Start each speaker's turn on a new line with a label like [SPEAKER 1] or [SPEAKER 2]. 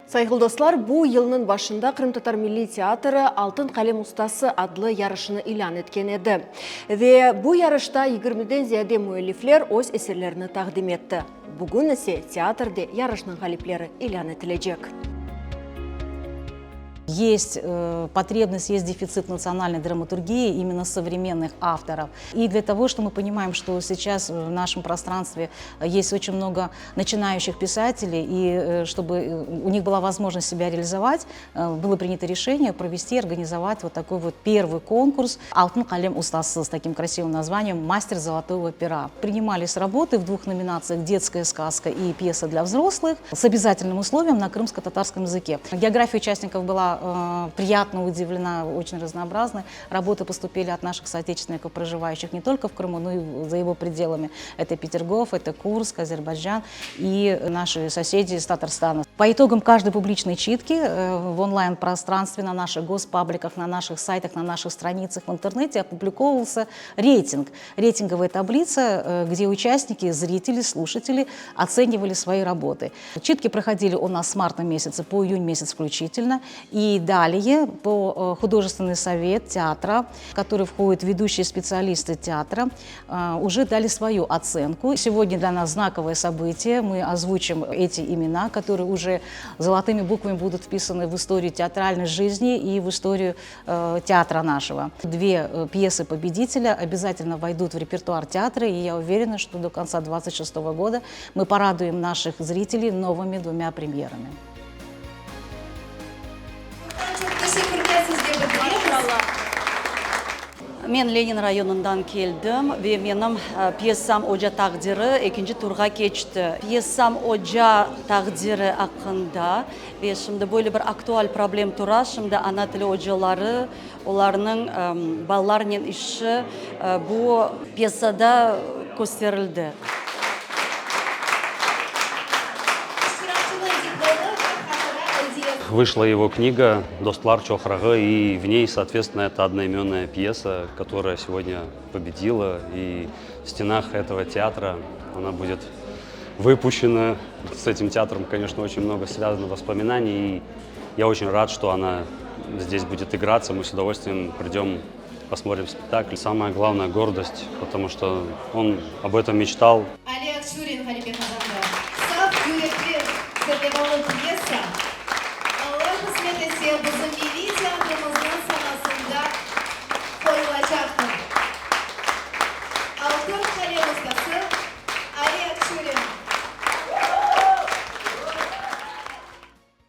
[SPEAKER 1] Сайгыл достар, бұл елінің башында Крым Татар Милли театры алтын қалем ұстасы адлы ярышыны илан еткен еді. Ве бұл ярышта 20-ден зияде муэллифлер өз эсерлеріні тақдим етті. Бүгін ісе театрде ярышның қалиплері илан етілежек.
[SPEAKER 2] Есть потребность, есть дефицит национальной драматургии именно современных авторов. И для того, что мы понимаем, что сейчас в нашем пространстве есть очень много начинающих писателей, и чтобы у них была возможность себя реализовать, было принято решение провести, организовать вот такой вот первый конкурс «Алтын қалем ұстасы» с таким красивым названием «Мастер золотого пера». Принимались работы в двух номинациях «Детская сказка» и «Пьеса для взрослых» с обязательным условием на крымско-татарском языке. География участников была приятно удивлена, очень разнообразной. Работы поступили от наших соотечественников, проживающих не только в Крыму, но и за его пределами. Это Петергоф, это Курск, Азербайджан и наши соседи из Татарстана. По итогам каждой публичной читки в онлайн-пространстве, на наших госпабликах, на наших сайтах, на наших страницах в интернете опубликовывался рейтинг. Рейтинговая таблица, где участники, зрители, слушатели оценивали свои работы. Читки проходили у нас с марта месяца по июнь месяц включительно. И далее по художественный совет театра, в который входят ведущие специалисты театра, уже дали свою оценку. Сегодня для нас знаковое событие. Мы озвучим эти имена, которые уже золотыми буквами будут вписаны в историю театральной жизни и в историю театра нашего. Две пьесы победителя обязательно войдут в репертуар театра, и я уверена, что до конца 2026 года мы порадуем наших зрителей новыми двумя премьерами.
[SPEAKER 3] Мен Ленин районundan келдім ve менің пьесам «Oja taqdiri» ikinci turga geçti. Piyesam «Oja taqdiri» hakkında ve şimdi böyle bir aktual problem tura. Şimdi ana tili hocaları, onların ballarının işi bu piyesada gösterildi.
[SPEAKER 4] Вышла его книга «Достлар Чохрагы», и в ней, соответственно, это одноименная пьеса, которая сегодня победила. И в стенах этого театра она будет выпущена. С этим театром, конечно, очень много связано воспоминаний. И я очень рад, что она здесь будет играться. Мы с удовольствием придем, посмотрим спектакль. Самая главная гордость, потому что он об этом мечтал.
[SPEAKER 5] Олег Шурин,